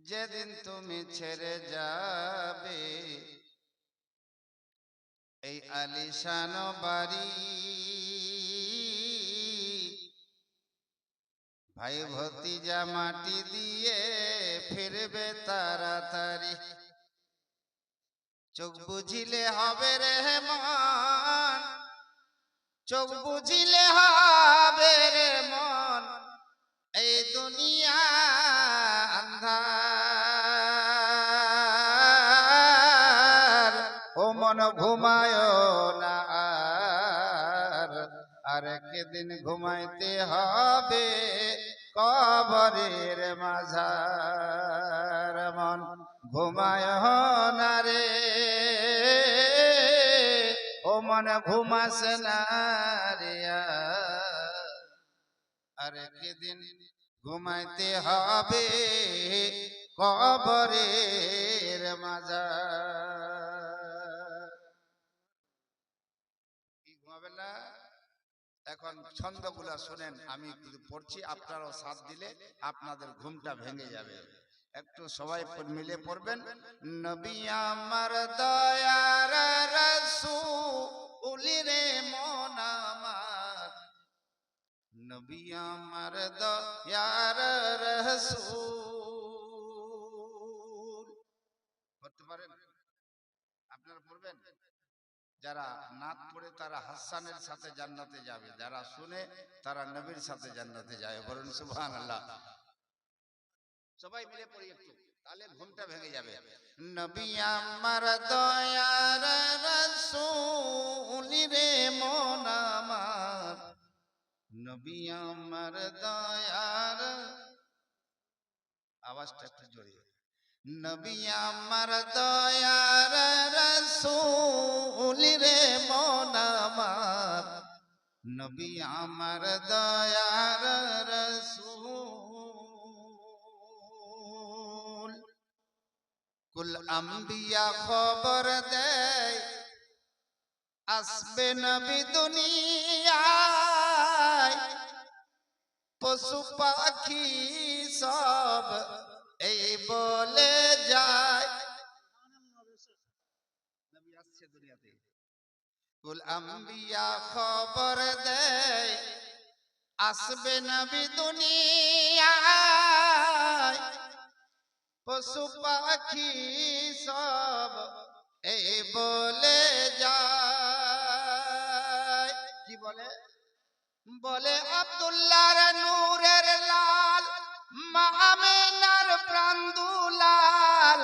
যেদিন তুমি ছেড়ে যাবে এই আলিশান বাড়ি, ভাই ভতিজা মাটি দিয়ে ফিরবে তাড়াতাড়ি। চোখ বুঝিলে হবে রে মন, চোখ বুঝিলে হবে রে মন, এই দুনিয়া আন্ধার। ও মন ঘুমায় না আর একদিন ঘুমাইতে হবে কবরের মাঝার। মন ঘুমায় না রে, ও মন ঘুমাস না রে, আর একদিন ঘুমাইতে হবে কবরের মাঝার। কি ঘুমাবেন না? এখন ছন্দগুলা শোনেন, আমি পড়ছি, আপনারাও সাথ দিলে আপনাদের ঘুমটা ভেঙে যাবে। একটু সবাই মিলে পড়বেন। নবী আমার দয়ার রাসূল রে মন আমার, নবী আমার দয়ার রাসূল। পড়তে পারেন? আপনারা পড়বেন? যারা নাত পড়ে তারা হাসানের সাথে জান্নাতে যাবে, যারা শুনে তারা নবীর সাথে জান্নাতে যাবে। বলুন সুবহানাল্লাহ। সবাই মিলে পড়ি একটু, তাহলে ঘুমটা ভেঙে যাবে। নবী আমার দয়ার রাসূল রে মন আমার, নবী আমার দয়ার, আওয়াজটা একটু জোরে। নবী আমার দয়ার রাসূল রে মন আমার, নবী আমার দয়ার রাসূল। কুল আম্বিয়া খবর দেয় আসবে নবী দুনিয়ায়, পশু পাখি সব এই বলে যায় নবী আসছে দুনিয়াতে। কুল আম্বিয়া খবর দেয় আসবে নবী দুনিয়ায়, পশু পাখি সব এই বলে যায়। কি বলে? বলে আব্দুল্লাহর নূরের লাল, মা আমিনার প্রাণ দুলাল,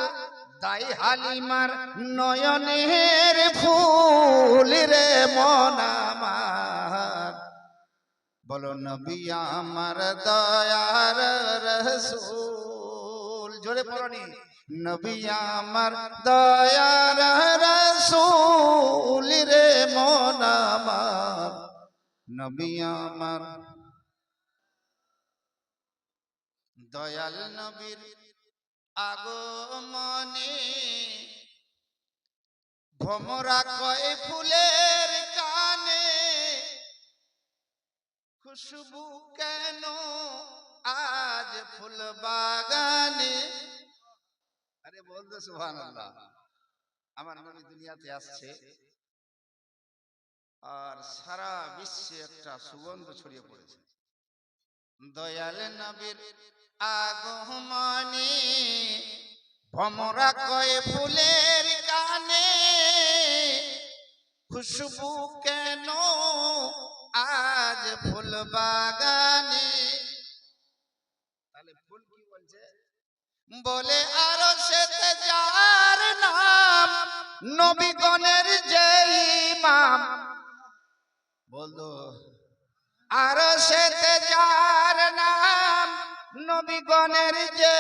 দাই হালিমার নয়নের ফুল রে মন আমার। বলো নবী আমার দয়ার রাসূল, জোরে পড়নি। নবী আমার দয়ার রাসূল রে মন আমার, নবী আমার দয়াল নবীর আগমনে ভমরা কয় ফুলের কানে, খুশবু কেন আজ ফুল বাগানে। আরে বলতে সুবহানাল্লাহ। আমার নবী দুনিয়াতে আসছে আর সারা বিশ্বে একটা সুগন্ধ ছড়িয়ে পড়েছে। দয়াল নবীর আগমনে ভমরা কয় ফুলের কানে, খুশবু কেন আজ ফুল বাগানে। তাহলে ফুল কি বলছে? বলে আরশেতে যার নাম, নবীগণের যে ইমাম। বলো আরশেতে যার নাম, নবীগণের যে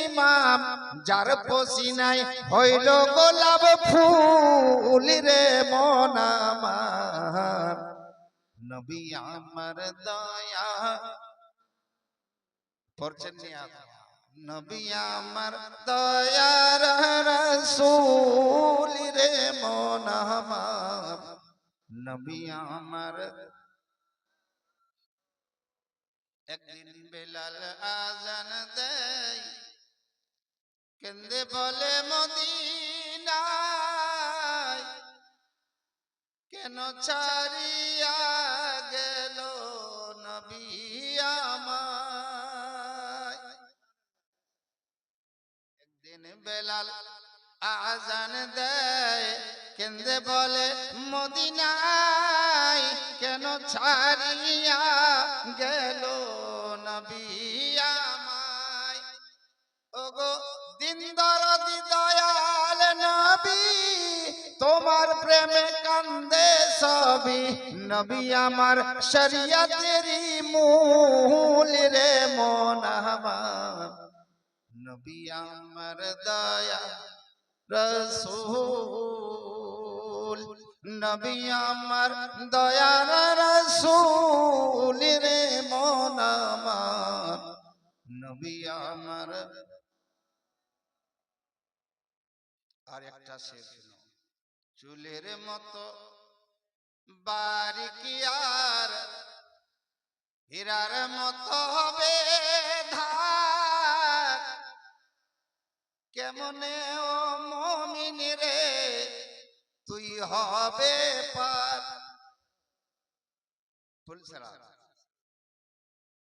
ইমাম, যার পসিনায় হইল গোলাপ ফুল রে মন আমার, নবী আমার দয়া। পড়ছেন না? নবী আমার দয়ার রাসূল রে মন আমার, নবী আমার। একদিন বেলাল আজান দেয়, কেন্দে বলে মদিনায় কেন ছাড়িয়া গেল নবী আমায়। একদিন বেলাল আজান দেয় কেন্দে বলে মদিনায় কেন ছাড়িয়া গেল নবী আমায়। ওগো দিন দরদি দয়াল নবী তোমার প্রেমে কান্দে সবই নবী আমার শরিয়তেরই মূল রে মন আমার। নবী আমার দয়া রসূল নবী আমার দয়ার রসূল রে মন আমার। নবী আমার। আর একটা শের শুনো। চুলের মতো বারিকি আর হীরার মতো হবে ধার কেমনে ও মুমিন রে তুই হবে পার। पुलसराज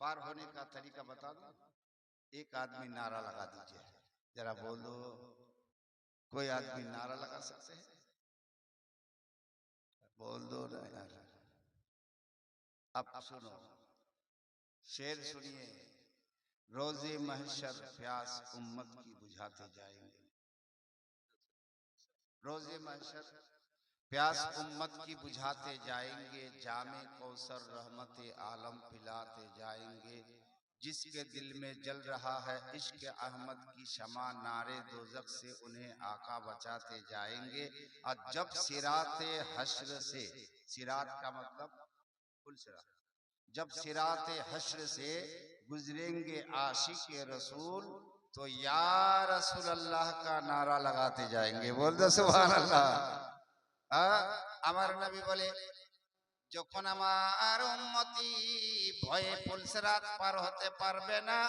पार होने का तरीका बता दो। एक आदमी नारा लगा दीजिए जरा बोल दो। कोई आदमी नारा लगा सकते हैं? बोल दो ना यार। अब सुनो शेर सुनिए। रोजे महशर प्यास उम्मत की बुझाते जाएंगे। रोजे महशर प्यास उम्मत की बुझाते जाएंगे। जामे कौसर रहमत आलम पिलाते जाएंगे। जिसके दिल में जल रहा है इश्क अहमद की शमा नारे दोज़ख से उन्हें आका बचाते जाएंगे। और जब सिराते हश्र से, सिरात का मतलब पुलसिरात, जब सिराते हश्र से गुजरेंगे आशिक रसूल तो या रसूल अल्लाह का नारा लगाते जाएंगे। बोल दो सुभान अल्लाह। আমার নবী বলে যখন আমার উম্মতি ভয়ে পুলসিরাত পার হতে পারবে না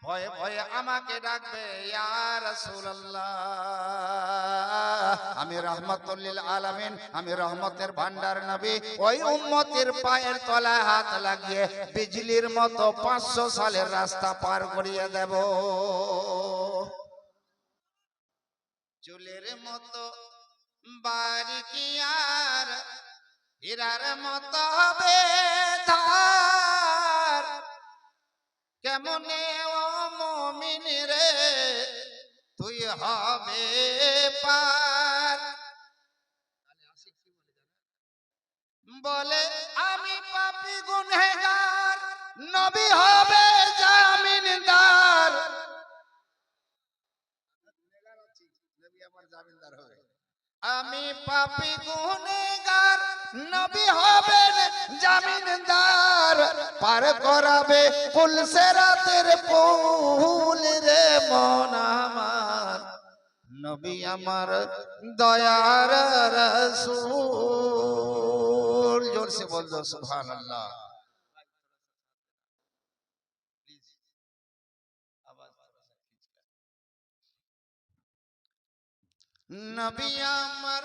ভয়ে ভয়ে আমাকে ডাকবে ইয়া রাসূলুল্লাহ। আমি রাহমাতুল লিল আলামিন, আমি রহমতের ভান্ডার নবী। ওই উম্মতের পায়ের তলায় হাত লাগিয়ে বিজলির মতো 500 সালের রাস্তা পার করিয়ে দেব। চুলের মতো বারিকি আর হীরার মতো হবে ধার কেমনে ও মুমিন রে তুই হবে পার। বলে আমি পাপী গুনহগার নবী হবে জামিনদার। নবী আমার জামিনদার হবে। আমি পাপী গুনহগার নবী হবেন জামিনদার পার করাবে পুলসিরাতের পুল রে মন আমার। নবী আমার দয়ার রাসূল। জোর से बोल दो सुभान अल्लाह। নবী আমার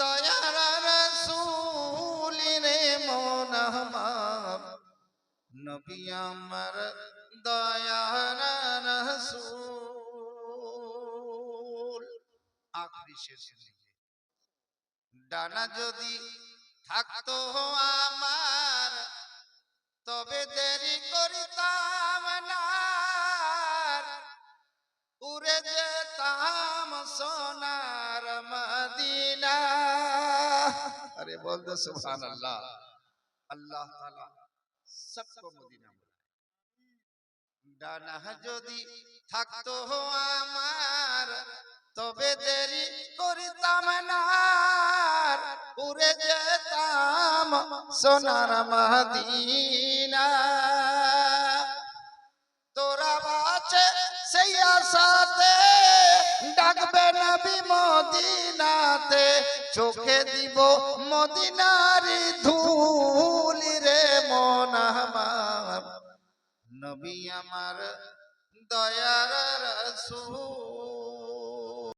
দয়ার রাসূল রে মন আমার। নবী আমার দয়ার রাসূল। আখরি শের শুনিয়ে। ডানা যদি থাকতো আমার তবে দেরি করিতাম না উড়ে যেতাম সোনার মদিনা। अरे बोल दो सुभान अल्लाह। अल्लाह ताला सबको मदीना ডানা যদি থাকতো আমার তবে দেরি করিতাম না উড়ে যেতাম সোনার মদিনা। তোরা বাঁচে সেই আশাতে ডাকবে নবী মদিনাতে চোখে দিব মদিনারি ধুল রে মন আমার। নবী আমার দয়ার রাসূল।